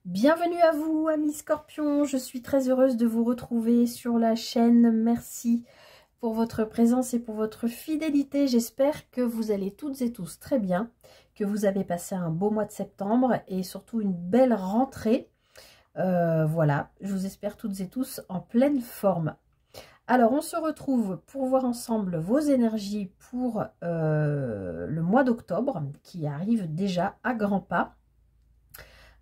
Bienvenue à vous, amis Scorpions. Je suis très heureuse de vous retrouver sur la chaîne. Merci pour votre présence et pour votre fidélité. J'espère que vous allez toutes et tous très bien, que vous avez passé un beau mois de septembre et surtout une belle rentrée. Voilà, je vous espère toutes et tous en pleine forme. Alors, on se retrouve pour voir ensemble vos énergies pour le mois d'octobre qui arrive déjà à grands pas.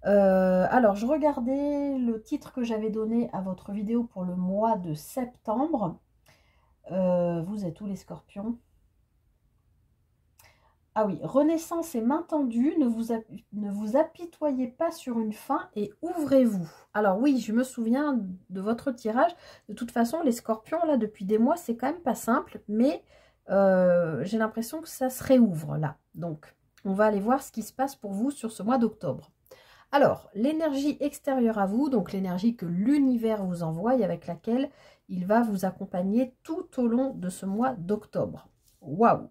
Alors, je regardais le titre que j'avais donné à votre vidéo pour le mois de septembre. Vous êtes où les Scorpions? Ah oui, Renaissance et main tendue, ne vous apitoyez pas sur une fin et ouvrez-vous. Alors oui, je me souviens de votre tirage. De toute façon, les Scorpions, là, depuis des mois, c'est quand même pas simple, mais j'ai l'impression que ça se réouvre, là. Donc, on va aller voir ce qui se passe pour vous sur ce mois d'octobre. Alors, l'énergie extérieure à vous, donc l'énergie que l'univers vous envoie et avec laquelle il va vous accompagner tout au long de ce mois d'octobre. Waouh!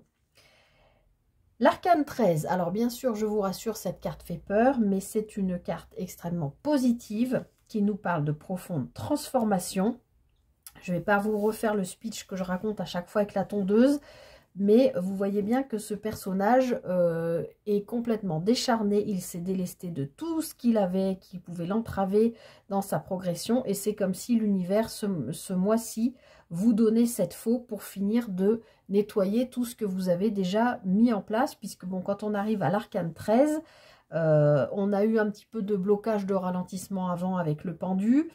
L'arcane 13, alors bien sûr, je vous rassure, cette carte fait peur, mais c'est une carte extrêmement positive qui nous parle de profonde transformation. Je ne vais pas vous refaire le speech que je raconte à chaque fois avec la tondeuse, mais vous voyez bien que ce personnage est complètement décharné. Il s'est délesté de tout ce qu'il avait, qui pouvait l'entraver dans sa progression. Et c'est comme si l'univers, ce mois-ci, vous donnait cette faux pour finir de nettoyer tout ce que vous avez déjà mis en place. Puisque bon, quand on arrive à l'arcane 13, on a eu un petit peu de blocage, de ralentissement avant avec le pendu.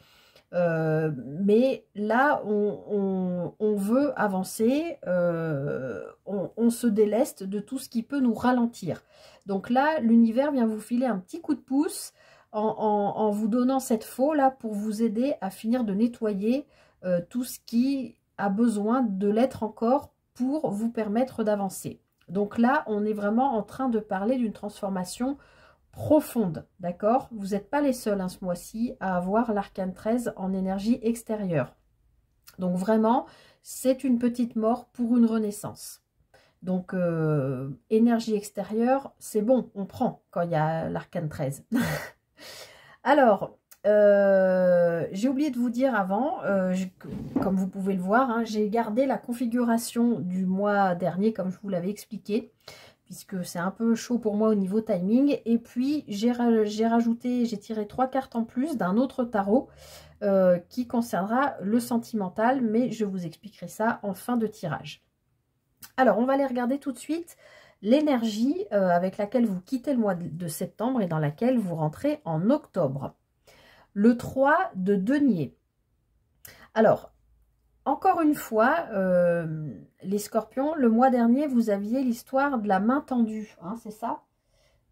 Mais là, on veut avancer, on se déleste de tout ce qui peut nous ralentir. Donc là, l'univers vient vous filer un petit coup de pouce en vous donnant cette faux là pour vous aider à finir de nettoyer tout ce qui a besoin de l'être encore pour vous permettre d'avancer. Donc là, on est vraiment en train de parler d'une transformation profonde, d'accord? Vous n'êtes pas les seuls ce mois-ci à avoir l'arcane 13 en énergie extérieure. Donc vraiment, c'est une petite mort pour une renaissance. Donc, énergie extérieure, c'est bon, on prend quand il y a l'arcane 13. Alors, j'ai oublié de vous dire avant, comme vous pouvez le voir, hein, j'ai gardé la configuration du mois dernier, comme je vous l'avais expliqué, puisque c'est un peu chaud pour moi au niveau timing. Et puis, j'ai tiré 3 cartes en plus d'un autre tarot qui concernera le sentimental, mais je vous expliquerai ça en fin de tirage. Alors, on va aller regarder tout de suite l'énergie avec laquelle vous quittez le mois de septembre et dans laquelle vous rentrez en octobre. Le 3 de denier. Alors, encore une fois, les Scorpions, le mois dernier, vous aviez l'histoire de la main tendue, hein, c'est ça?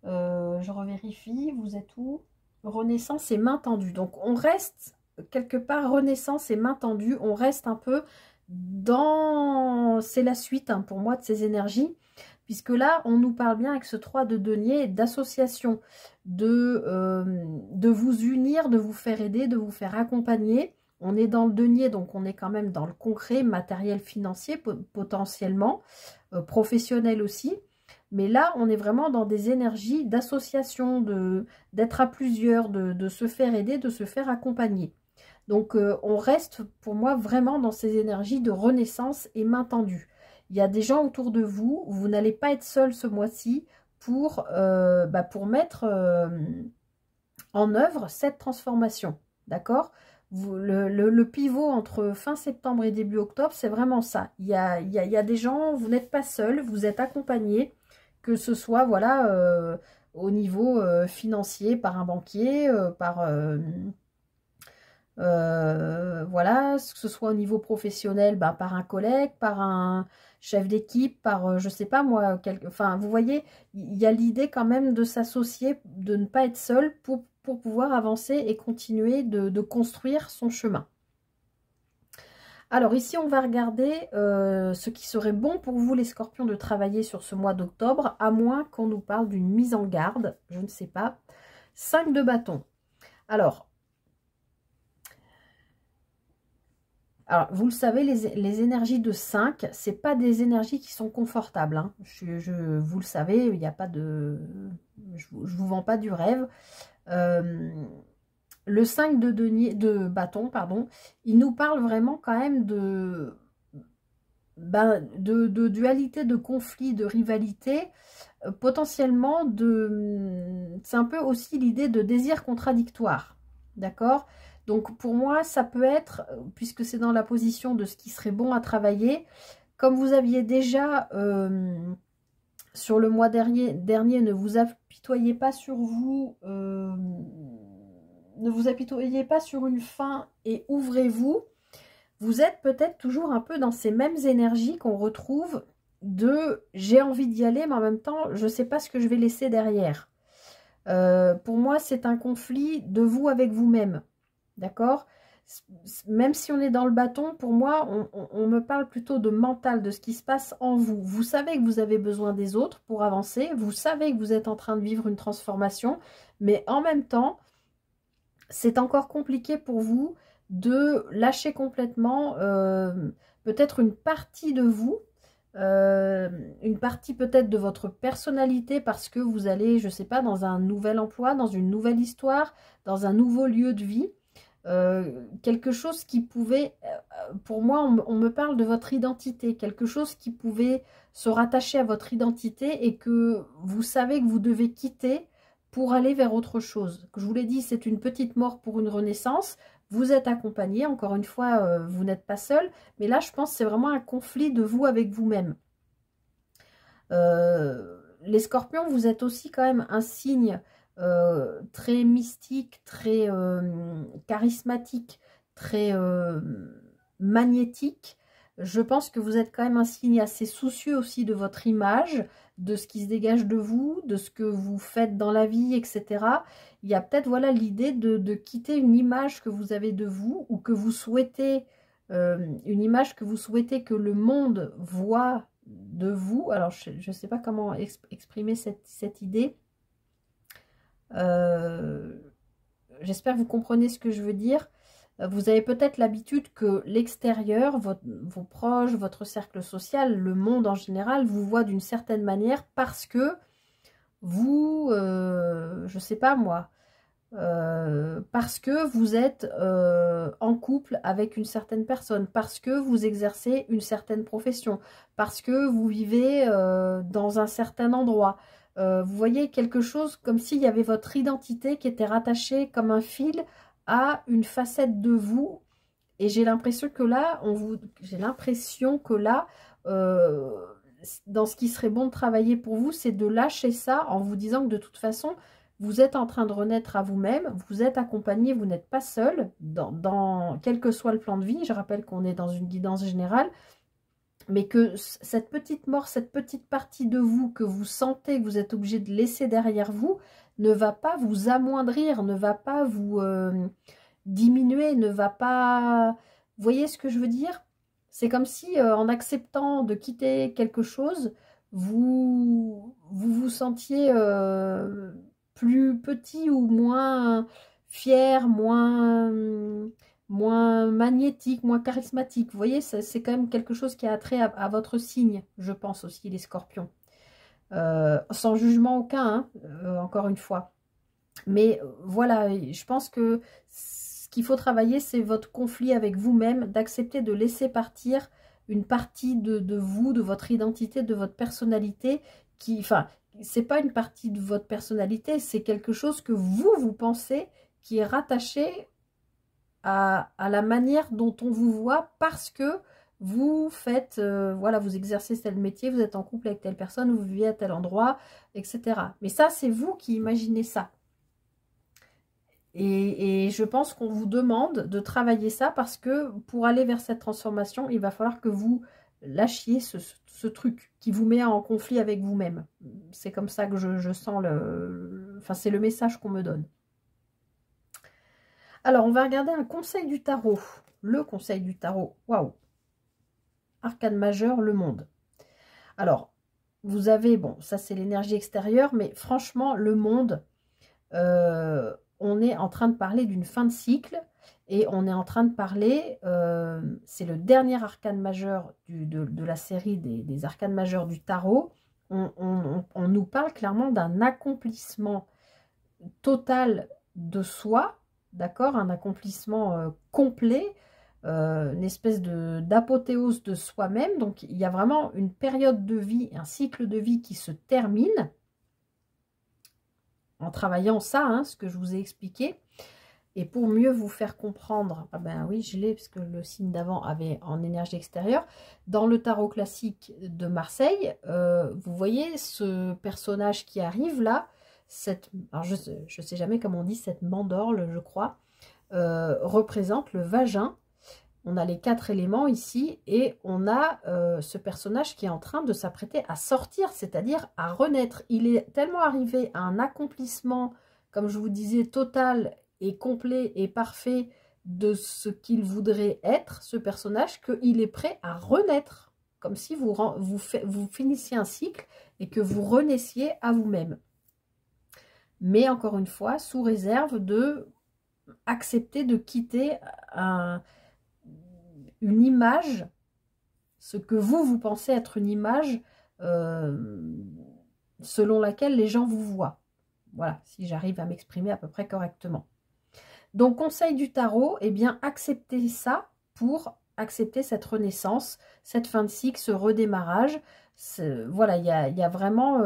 Je revérifie, vous êtes où? Renaissance et main tendue. Donc, on reste quelque part, Renaissance et main tendue, on reste un peu dans... C'est la suite hein, pour moi de ces énergies, puisque là, on nous parle bien avec ce 3 de denier d'association, de vous unir, de vous faire aider, de vous faire accompagner. On est dans le denier, donc on est quand même dans le concret, matériel, financier potentiellement, professionnel aussi. Mais là, on est vraiment dans des énergies d'association, d'être à plusieurs, de se faire aider, de se faire accompagner. Donc, on reste pour moi vraiment dans ces énergies de renaissance et main tendue. Il y a des gens autour de vous, vous n'allez pas être seul ce mois-ci pour mettre en œuvre cette transformation. D'accord? Le pivot entre fin septembre et début octobre, c'est vraiment ça. Il y a des gens, vous n'êtes pas seul, vous êtes accompagné, que ce soit voilà, au niveau financier par un banquier, voilà, que ce soit au niveau professionnel, par un collègue, par un chef d'équipe, par je sais pas moi, enfin vous voyez, il y a l'idée quand même de s'associer, de ne pas être seul pour pouvoir avancer et continuer de construire son chemin. Alors ici on va regarder ce qui serait bon pour vous les Scorpions de travailler sur ce mois d'octobre, à moins qu'on nous parle d'une mise en garde, je ne sais pas. 5 de bâton. Alors, vous le savez, les énergies de 5, ce n'est pas des énergies qui sont confortables. Hein. Vous le savez, il n'y a pas de... Je vous vends pas du rêve. le 5 de bâton, pardon, il nous parle vraiment quand même de dualité, de conflit, de rivalité, potentiellement c'est un peu aussi l'idée de désir contradictoire, d'accord? Donc pour moi, ça peut être, puisque c'est dans la position de ce qui serait bon à travailler, comme vous aviez déjà, sur le mois dernier, ne vous apitoyez pas sur vous, ne vous apitoyez pas sur une fin et ouvrez-vous. Vous êtes peut-être toujours un peu dans ces mêmes énergies qu'on retrouve de j'ai envie d'y aller, mais en même temps, je ne sais pas ce que je vais laisser derrière. Pour moi, c'est un conflit de vous avec vous-même. D'accord? Même si on est dans le bâton, pour moi, on me parle plutôt de mental, de ce qui se passe en vous. Vous savez que vous avez besoin des autres pour avancer. Vous savez que vous êtes en train de vivre une transformation. Mais en même temps, c'est encore compliqué pour vous de lâcher complètement peut-être une partie de vous, une partie peut-être de votre personnalité parce que vous allez, je ne sais pas, dans un nouvel emploi, dans une nouvelle histoire, dans un nouveau lieu de vie. Quelque chose qui pouvait, pour moi, on me parle de votre identité, quelque chose qui pouvait se rattacher à votre identité et que vous savez que vous devez quitter pour aller vers autre chose. Que je vous l'ai dit, c'est une petite mort pour une renaissance. Vous êtes accompagné, encore une fois, vous n'êtes pas seul, mais là, je pense que c'est vraiment un conflit de vous avec vous-même. Les scorpions, vous êtes aussi quand même un signe très mystique, très charismatique, très magnétique. Je pense que vous êtes quand même un signe assez soucieux aussi de votre image, de ce qui se dégage de vous, de ce que vous faites dans la vie, etc. Il y a peut-être voilà l'idée de quitter une image que vous avez de vous ou que vous souhaitez, une image que vous souhaitez que le monde voit de vous. Alors, je ne sais pas comment exprimer cette idée. J'espère que vous comprenez ce que je veux dire. Vous avez peut-être l'habitude que l'extérieur, vos proches, votre cercle social, le monde en général, vous voit d'une certaine manière parce que vous, je ne sais pas moi, parce que vous êtes en couple avec une certaine personne, parce que vous exercez une certaine profession, parce que vous vivez dans un certain endroit. Vous voyez quelque chose comme s'il y avait votre identité qui était rattachée comme un fil à une facette de vous. Et j'ai l'impression que là, dans ce qui serait bon de travailler pour vous, c'est de lâcher ça en vous disant que de toute façon, vous êtes en train de renaître à vous-même, vous êtes accompagné, vous n'êtes pas seul, quel que soit le plan de vie. Je rappelle qu'on est dans une guidance générale, mais que cette petite mort, cette petite partie de vous que vous sentez, que vous êtes obligé de laisser derrière vous, ne va pas vous amoindrir, ne va pas vous diminuer, ne va pas... Vous voyez ce que je veux dire? C'est comme si en acceptant de quitter quelque chose, vous sentiez plus petit ou moins fier, moins magnétique, moins charismatique. Vous voyez, c'est quand même quelque chose qui a trait à votre signe, je pense aussi, les scorpions. Sans jugement aucun, hein, encore une fois. Mais voilà, je pense que ce qu'il faut travailler, c'est votre conflit avec vous-même, d'accepter de laisser partir une partie de vous, de votre identité, de votre personnalité, enfin, c'est pas une partie de votre personnalité, c'est quelque chose que vous pensez qui est rattaché à la manière dont on vous voit parce que vous faites, voilà, vous exercez tel métier, vous êtes en couple avec telle personne, vous vivez à tel endroit, etc. Mais ça, c'est vous qui imaginez ça. Et je pense qu'on vous demande de travailler ça parce que pour aller vers cette transformation, il va falloir que vous lâchiez ce truc qui vous met en conflit avec vous-même. C'est comme ça que je sens enfin, c'est le message qu'on me donne. Alors, on va regarder un conseil du tarot. Le conseil du tarot. Waouh! Arcane majeur, le monde. Alors, vous avez, bon, ça c'est l'énergie extérieure, mais franchement, le monde, on est en train de parler d'une fin de cycle et on est en train de parler, c'est le dernier arcane majeur de la série des arcanes majeurs du tarot. On nous parle clairement d'un accomplissement total de soi, d'accord? Un accomplissement complet, une espèce d'apothéose de soi-même. Donc, il y a vraiment une période de vie, un cycle de vie qui se termine en travaillant ça, hein, ce que je vous ai expliqué. Et pour mieux vous faire comprendre, ah ben oui, je l'ai, parce que le signe d'avant avait en énergie extérieure. Dans le tarot classique de Marseille, vous voyez ce personnage qui arrive là, alors je ne sais jamais comment on dit, cette mandorle, je crois, représente le vagin. On a les 4 éléments ici et on a ce personnage qui est en train de s'apprêter à sortir, c'est-à-dire à renaître. Il est tellement arrivé à un accomplissement, comme je vous disais, total et complet et parfait de ce qu'il voudrait être, ce personnage, qu'il est prêt à renaître, comme si vous finissiez un cycle et que vous renaissiez à vous-même. Mais encore une fois, sous réserve de accepter de quitter une image, ce que vous pensez être une image selon laquelle les gens vous voient. Voilà, si j'arrive à m'exprimer à peu près correctement. Donc, conseil du tarot, eh bien, acceptez ça pour accepter cette renaissance, cette fin de cycle, ce redémarrage. Voilà, il y a vraiment...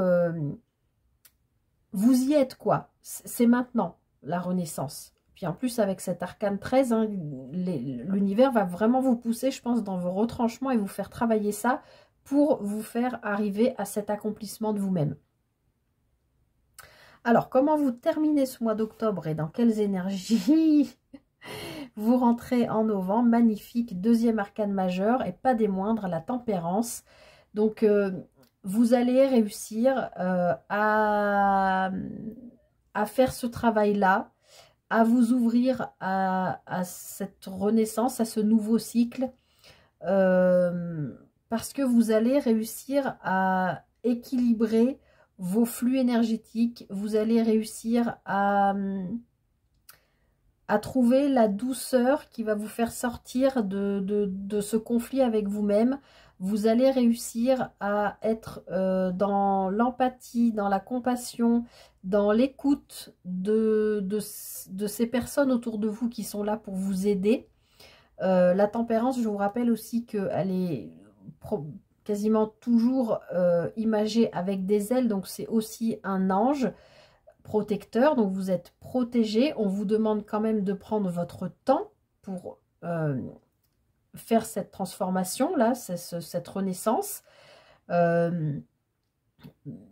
vous y êtes, quoi. C'est maintenant, la renaissance. Puis en plus, avec cet arcane 13, hein, l'univers va vraiment vous pousser, je pense, dans vos retranchements et vous faire travailler ça pour vous faire arriver à cet accomplissement de vous-même. Alors, comment vous terminez ce mois d'octobre et dans quelles énergies vous rentrez en novembre? Magnifique, deuxième arcane majeur et pas des moindres, la tempérance. Donc, vous allez réussir à faire ce travail-là, à vous ouvrir à cette renaissance, à ce nouveau cycle, parce que vous allez réussir à équilibrer vos flux énergétiques, vous allez réussir à trouver la douceur qui va vous faire sortir de ce conflit avec vous-même. Vous allez réussir à être dans l'empathie, dans la compassion, dans l'écoute de ces personnes autour de vous qui sont là pour vous aider. La tempérance, je vous rappelle aussi qu'elle est quasiment toujours imagée avec des ailes, donc c'est aussi un ange protecteur, donc vous êtes protégé. On vous demande quand même de prendre votre temps pour faire cette transformation là, cette renaissance,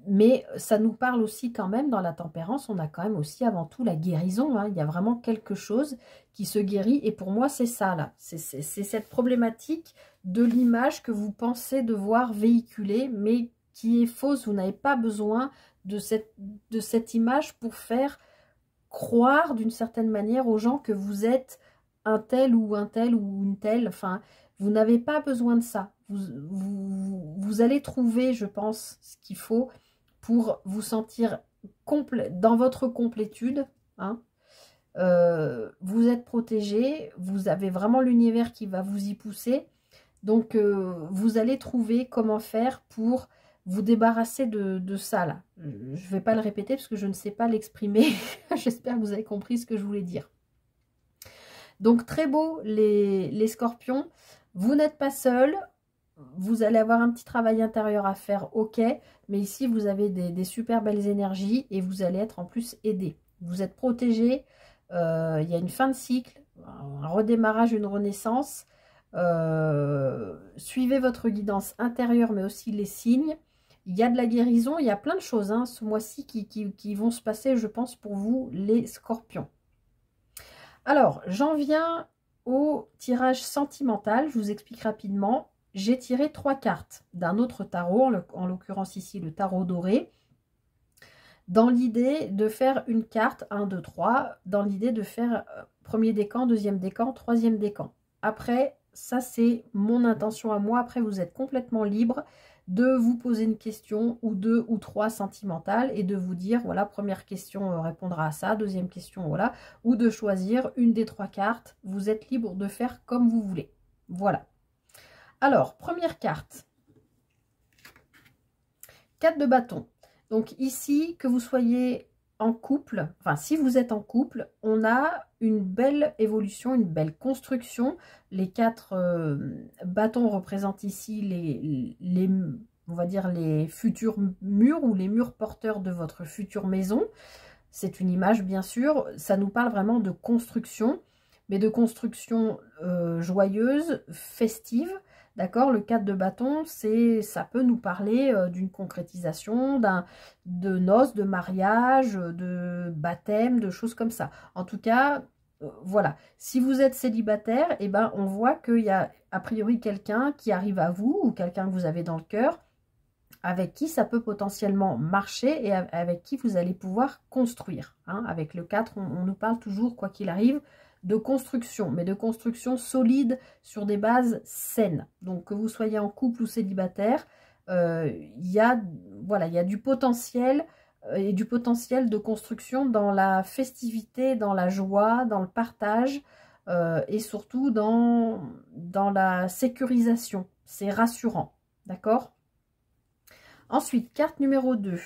mais ça nous parle aussi quand même dans la tempérance. On a quand même aussi avant tout la guérison, hein. Il y a vraiment quelque chose qui se guérit et pour moi c'est ça là, c'est cette problématique de l'image que vous pensez devoir véhiculer mais qui est fausse. Vous n'avez pas besoin de cette image pour faire croire d'une certaine manière aux gens que vous êtes un tel ou une telle. Enfin, vous n'avez pas besoin de ça. Vous allez trouver, je pense, ce qu'il faut pour vous sentir dans votre complétude, hein. Vous êtes protégé, vous avez vraiment l'univers qui va vous y pousser. Donc, vous allez trouver comment faire pour vous débarrasser de ça là. Je ne vais pas le répéter parce que je ne sais pas l'exprimer. J'espère que vous avez compris ce que je voulais dire. Donc très beau les scorpions. Vous n'êtes pas seul. Vous allez avoir un petit travail intérieur à faire, ok. Mais ici vous avez des super belles énergies et vous allez être en plus aidé. Vous êtes protégé. Il y a une fin de cycle, un redémarrage, une renaissance. Suivez votre guidance intérieure mais aussi les signes. Il y a de la guérison, il y a plein de choses hein, ce mois-ci qui vont se passer, je pense, pour vous, les scorpions. Alors, j'en viens au tirage sentimental. Je vous explique rapidement. J'ai tiré 3 cartes d'un autre tarot, en l'occurrence ici le tarot doré, dans l'idée de faire une carte, 1, 2, 3, dans l'idée de faire premier décan, deuxième décan, troisième décan. Après, ça c'est mon intention à moi. Après, vous êtes complètement libre de vous poser une question ou 2 ou 3 sentimentales et de vous dire, voilà, première question répondra à ça, deuxième question, voilà, ou de choisir une des 3 cartes. Vous êtes libre de faire comme vous voulez. Voilà. Alors, première carte. 4 de bâton. Donc ici, que vous soyez en couple, enfin si vous êtes en couple, on a une belle évolution, une belle construction. Les 4 bâtons représentent ici on va dire les futurs murs ou les murs porteurs de votre future maison. C'est une image bien sûr, ça nous parle vraiment de construction, mais de construction joyeuse, festive. D'accord, le 4 de bâton, ça peut nous parler d'une concrétisation, de noces, de mariage, de baptême, de choses comme ça. En tout cas, voilà. Si vous êtes célibataire, eh ben, on voit qu'il y a a priori quelqu'un qui arrive à vous ou quelqu'un que vous avez dans le cœur avec qui ça peut potentiellement marcher et avec qui vous allez pouvoir construire. Hein. Avec le 4, on nous parle toujours, quoi qu'il arrive, de construction, mais de construction solide sur des bases saines. Donc que vous soyez en couple ou célibataire, il y a du potentiel et du potentiel de construction dans la festivité, dans la joie, dans le partage et surtout dans la sécurisation. C'est rassurant, d'accord? Ensuite, carte numéro 2,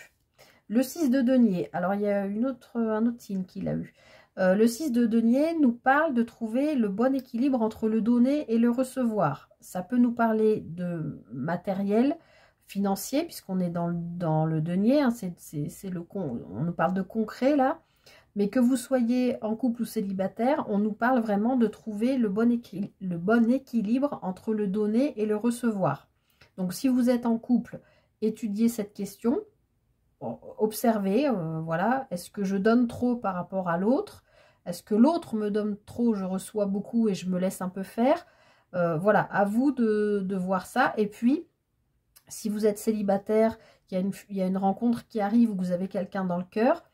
le 6 de denier. Alors, il y a un autre signe qui l'a eu. Le 6 de denier nous parle de trouver le bon équilibre entre le donner et le recevoir. Ça peut nous parler de matériel, financier, puisqu'on est dans le denier. Hein, on nous parle de concret là. Mais que vous soyez en couple ou célibataire, on nous parle vraiment de trouver le bon équilibre entre le donner et le recevoir. Donc, si vous êtes en couple, étudiez cette question, observez, voilà, est-ce que je donne trop par rapport à l'autre? Est-ce que l'autre me donne trop, je reçois beaucoup et je me laisse un peu faire? Voilà, à vous de voir ça. Et puis, si vous êtes célibataire, il y a une rencontre qui arrive où vous avez quelqu'un dans le cœur,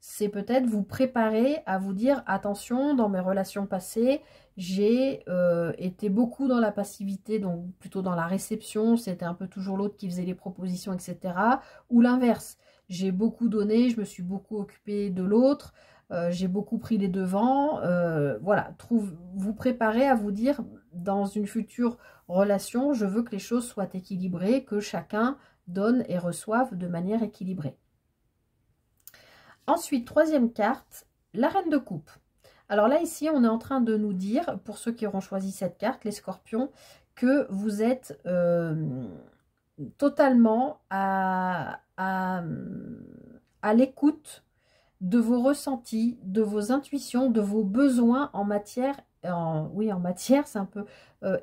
c'est peut-être vous préparer à vous dire, attention, dans mes relations passées, j'ai été beaucoup dans la passivité, donc plutôt dans la réception, c'était un peu toujours l'autre qui faisait les propositions, etc. Ou l'inverse, j'ai beaucoup donné, je me suis beaucoup occupée de l'autre, j'ai beaucoup pris les devants. Voilà, vous préparez à vous dire, dans une future relation, je veux que les choses soient équilibrées, que chacun donne et reçoive de manière équilibrée. Ensuite, troisième carte, la reine de coupe. Alors là, ici, on est en train de nous dire, pour ceux qui auront choisi cette carte, les scorpions, que vous êtes totalement à l'écoute de vos ressentis, de vos intuitions, de vos besoins en matière, en matière, c'est un peu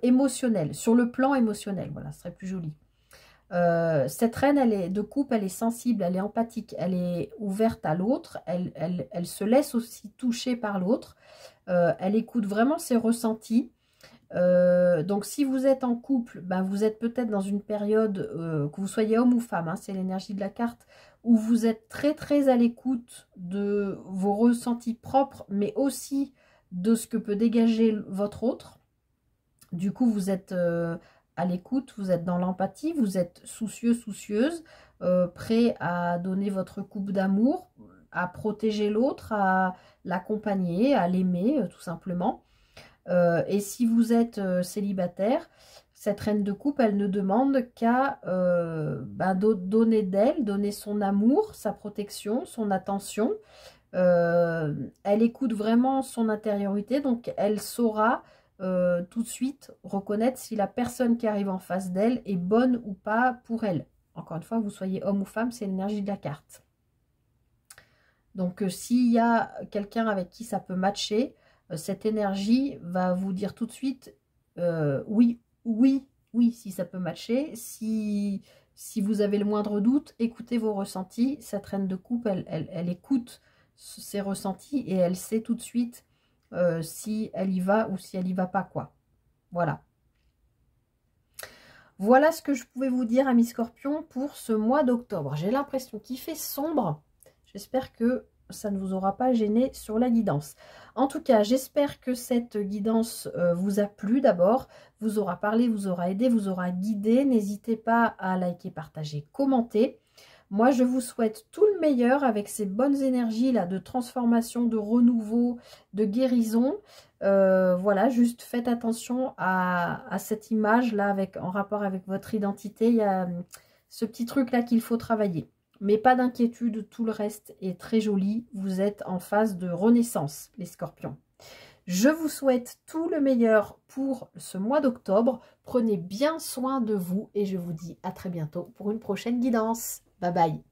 émotionnel, sur le plan émotionnel, voilà, ce serait plus joli. Cette reine, de coupe, elle est sensible, elle est empathique, elle est ouverte à l'autre, elle se laisse aussi toucher par l'autre, elle écoute vraiment ses ressentis. Donc si vous êtes en couple, ben, vous êtes peut-être dans une période, que vous soyez homme ou femme, hein, c'est l'énergie de la carte, où vous êtes très très à l'écoute de vos ressentis propres, mais aussi de ce que peut dégager votre autre. Du coup, vous êtes à l'écoute, vous êtes dans l'empathie, vous êtes soucieux, soucieuse, prêt à donner votre coupe d'amour, à protéger l'autre, à l'accompagner, à l'aimer, tout simplement. Et si vous êtes célibataire, cette reine de coupe, elle ne demande qu'à donner d'elle, donner son amour, sa protection, son attention. Elle écoute vraiment son intériorité, donc elle saura tout de suite reconnaître si la personne qui arrive en face d'elle est bonne ou pas pour elle. Encore une fois, vous soyez homme ou femme, c'est l'énergie de la carte. Donc s'il y a quelqu'un avec qui ça peut matcher, cette énergie va vous dire tout de suite oui, oui, oui, si ça peut matcher. Si vous avez le moindre doute, écoutez vos ressentis. Cette reine de coupe, elle écoute ses ressentis et elle sait tout de suite si elle y va ou si elle y va pas, quoi. Voilà. Voilà ce que je pouvais vous dire, amis scorpions, pour ce mois d'octobre. J'ai l'impression qu'il fait sombre. J'espère que ça ne vous aura pas gêné sur la guidance. En tout cas, j'espère que cette guidance vous a plu d'abord, vous aura parlé, vous aura aidé, vous aura guidé. N'hésitez pas à liker, partager, commenter. Moi, je vous souhaite tout le meilleur avec ces bonnes énergies là de transformation, de renouveau, de guérison. Voilà, juste faites attention à cette image là en rapport avec votre identité. Il y a ce petit truc là qu'il faut travailler. Mais pas d'inquiétude, tout le reste est très joli. Vous êtes en phase de renaissance, les scorpions. Je vous souhaite tout le meilleur pour ce mois d'octobre. Prenez bien soin de vous et je vous dis à très bientôt pour une prochaine guidance. Bye bye.